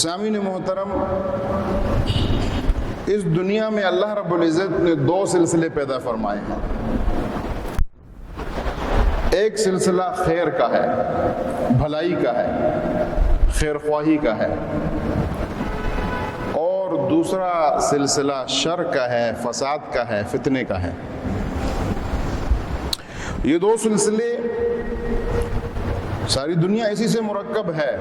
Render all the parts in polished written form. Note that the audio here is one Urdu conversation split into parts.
سامعین محترم، اس دنیا میں اللہ رب العزت نے دو سلسلے پیدا فرمائے ہیں۔ ایک سلسلہ خیر کا ہے، بھلائی کا ہے، خیر خواہی کا ہے، اور دوسرا سلسلہ شر کا ہے، فساد کا ہے، فتنے کا ہے۔ یہ دو سلسلے ساری دنیا اسی سے مرکب ہے،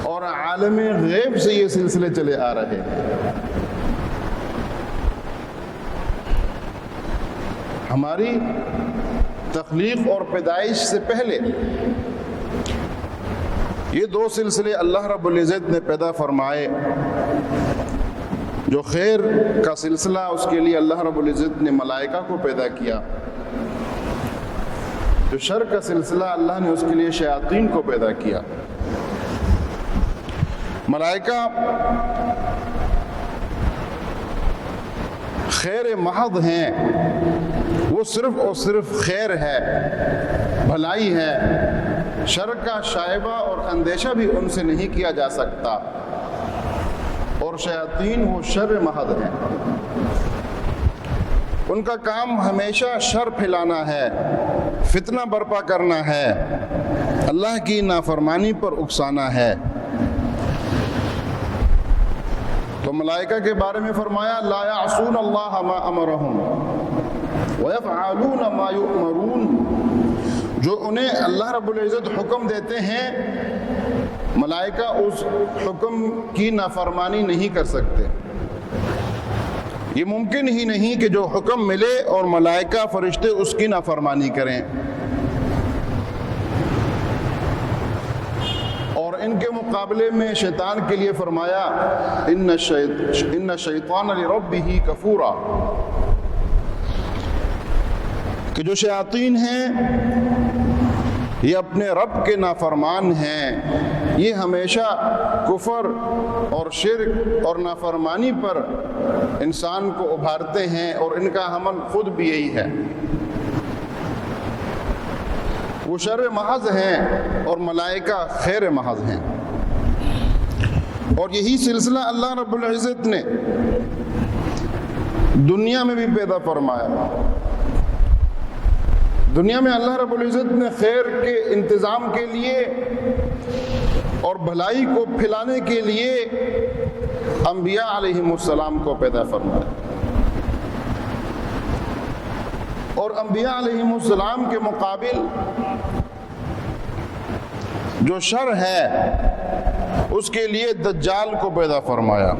اور عالم غیب سے یہ سلسلے چلے آ رہے ہیں۔ ہماری تخلیق اور پیدائش سے پہلے یہ دو سلسلے اللہ رب العزت نے پیدا فرمائے۔ جو خیر کا سلسلہ، اس کے لیے اللہ رب العزت نے ملائکہ کو پیدا کیا۔ جو شر کا سلسلہ، اللہ نے اس کے لیے شیاطین کو پیدا کیا۔ ملائکہ خیر محض ہیں، وہ صرف اور صرف خیر ہے، بھلائی ہے۔ شر کا شائبہ اور اندیشہ بھی ان سے نہیں کیا جا سکتا، اور شیاطین وہ شر محض ہیں۔ ان کا کام ہمیشہ شر پھیلانا ہے، فتنہ برپا کرنا ہے، اللہ کی نافرمانی پر اکسانا ہے۔ تو ملائکہ کے بارے میں فرمایا لا یعصون اللہ ما امرہم ویفعلون ما یؤمرون۔ جو انہیں اللہ رب العزت حکم دیتے ہیں، ملائکہ اس حکم کی نافرمانی نہیں کر سکتے۔ یہ ممکن ہی نہیں کہ جو حکم ملے اور ملائکہ فرشتے اس کی نافرمانی کریں۔ اور ان کے مقابلے میں شیطان کے لیے فرمایا ان الشیطان لربہ کفورا، کہ جو شیاطین ہیں یہ اپنے رب کے نافرمان ہیں، یہ ہمیشہ کفر اور شرک اور نافرمانی پر انسان کو ابھارتے ہیں، اور ان کا عمل خود بھی یہی ہے۔ وہ شر محض ہیں اور ملائکہ خیر محض ہیں۔ اور یہی سلسلہ اللہ رب العزت نے دنیا میں بھی پیدا فرمایا۔ دنیا میں اللہ رب العزت نے خیر کے انتظام کے لیے اور بھلائی کو پھیلانے کے لیے انبیاء علیہم السلام کو پیدا فرمایا، اور انبیاء علیہم السلام کے مقابل جو شر ہے اس کے لیے دجال کو پیدا فرمایا۔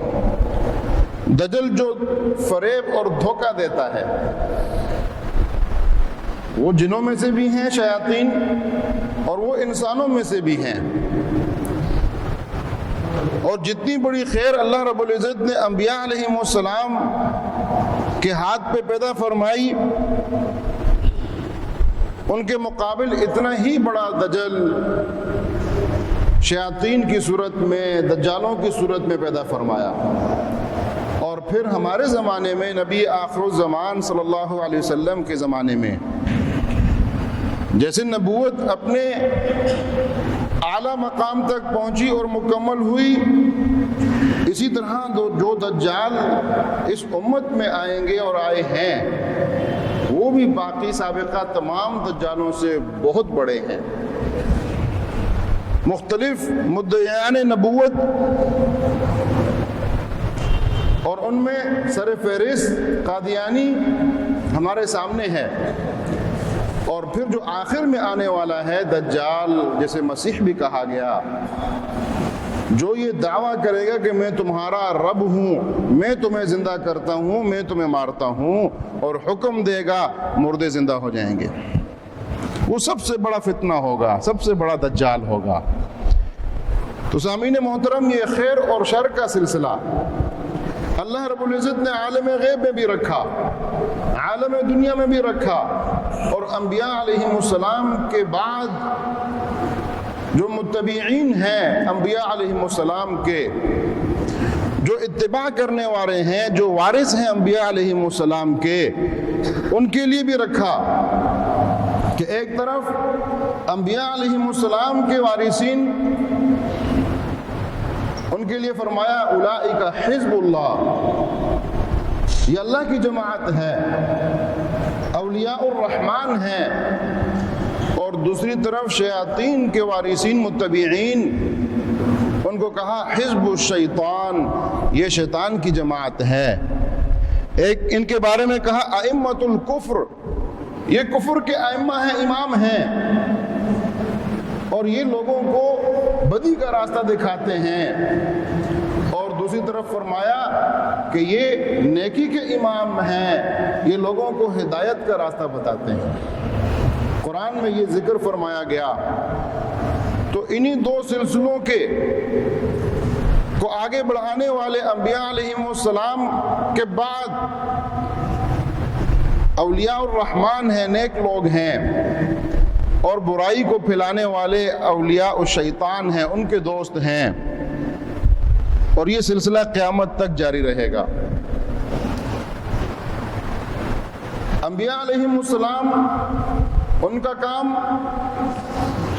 دجل جو فریب اور دھوکہ دیتا ہے، وہ جنوں میں سے بھی ہیں شیاطین، اور وہ انسانوں میں سے بھی ہیں۔ اور جتنی بڑی خیر اللہ رب العزت نے انبیاء علیہم السلام کے ہاتھ پہ پیدا فرمائی، ان کے مقابل اتنا ہی بڑا دجل شیاطین کی صورت میں، دجالوں کی صورت میں پیدا فرمایا۔ اور پھر ہمارے زمانے میں نبی آخر الزمان صلی اللہ علیہ وسلم کے زمانے میں جیسے نبوت اپنے اعلیٰ مقام تک پہنچی اور مکمل ہوئی، اسی طرح جو دجال اس امت میں آئیں گے اور آئے ہیں، وہ بھی باقی سابقہ تمام دجالوں سے بہت بڑے ہیں۔ مختلف مدعیان نبوت، اور ان میں سر فہرست قادیانی ہمارے سامنے ہے۔ اور پھر جو آخر میں آنے والا ہے دجال، جسے مسیح بھی کہا گیا، جو یہ دعویٰ کرے گا کہ میں تمہارا رب ہوں، میں تمہیں زندہ کرتا ہوں، میں تمہیں مارتا ہوں، اور حکم دے گا مردے زندہ ہو جائیں گے، وہ سب سے بڑا فتنہ ہوگا، سب سے بڑا دجال ہوگا۔ تو سامعین محترم، یہ خیر اور شر کا سلسلہ اللہ رب العزت نے عالم غیب میں بھی رکھا، عالم دنیا میں بھی رکھا، اور انبیاء علیہم السلام کے بعد جو متبعین ہیں انبیاء علیہم السلام کے، جو اتباع کرنے والے ہیں، جو وارث ہیں انبیاء علیہم السلام کے، ان کے لیے بھی رکھا کہ ایک طرف انبیاء علیہم السلام کے وارثین ان کے لیے فرمایا اولئک حزب اللہ، یہ اللہ کی جماعت ہے، اولیاء الرحمن ہیں۔ اور دوسری طرف شیاطین کے وارثین متبعین، ان کو کہا حزب الشیطان، یہ شیطان کی جماعت ہے۔ ایک ان کے بارے میں کہا ائمۃ الکفر، یہ کفر کے ائمہ ہیں، امام ہیں، اور یہ لوگوں کو بدی کا راستہ دکھاتے ہیں۔ اور دوسری طرف فرمایا کہ یہ نیکی کے امام ہیں، یہ لوگوں کو ہدایت کا راستہ بتاتے ہیں۔ قرآن میں یہ ذکر فرمایا گیا۔ تو انہی دو سلسلوں کو آگے بڑھانے والے انبیاء علیہم السلام کے بعد اولیاء الرحمن ہیں، نیک لوگ ہیں، اور برائی کو پھیلانے والے اولیاء الشیطان ہیں، ان کے دوست ہیں، اور یہ سلسلہ قیامت تک جاری رہے گا۔ انبیاء علیہم السلام، ان کا کام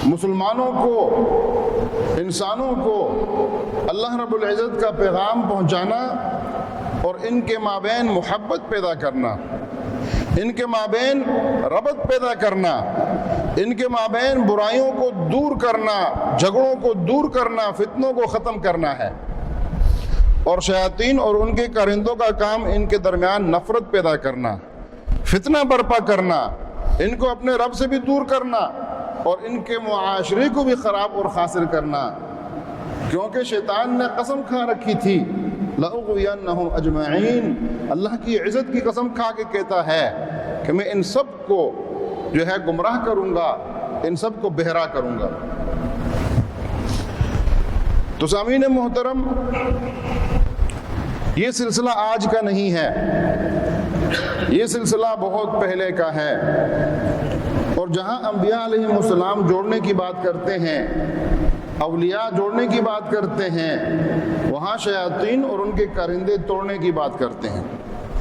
مسلمانوں کو، انسانوں کو اللہ رب العزت کا پیغام پہنچانا اور ان کے مابین محبت پیدا کرنا، ان کے مابین ربط پیدا کرنا، ان کے مابین برائیوں کو دور کرنا، جھگڑوں کو دور کرنا، فتنوں کو ختم کرنا ہے۔ اور شیاطین اور ان کے کارندوں کا کام ان کے درمیان نفرت پیدا کرنا، فتنہ برپا کرنا، ان کو اپنے رب سے بھی دور کرنا، اور ان کے معاشرے کو بھی خراب اور خاسر کرنا، کیونکہ شیطان نے قسم کھا رکھی تھی لَأُغْوِيَنَّهُمْ أَجْمَعِينَ، اللہ کی عزت کی قسم کھا کے کہتا ہے کہ میں ان سب کو جو ہے گمراہ کروں گا، ان سب کو بہرا کروں گا۔ تو سامعین محترم، یہ سلسلہ آج کا نہیں ہے، یہ سلسلہ بہت پہلے کا ہے، اور جہاں انبیاء علیہ السلام جوڑنے کی بات کرتے ہیں، اولیاء جوڑنے کی بات کرتے ہیں، وہاں شیاطین اور ان کے کارندے توڑنے کی بات کرتے ہیں۔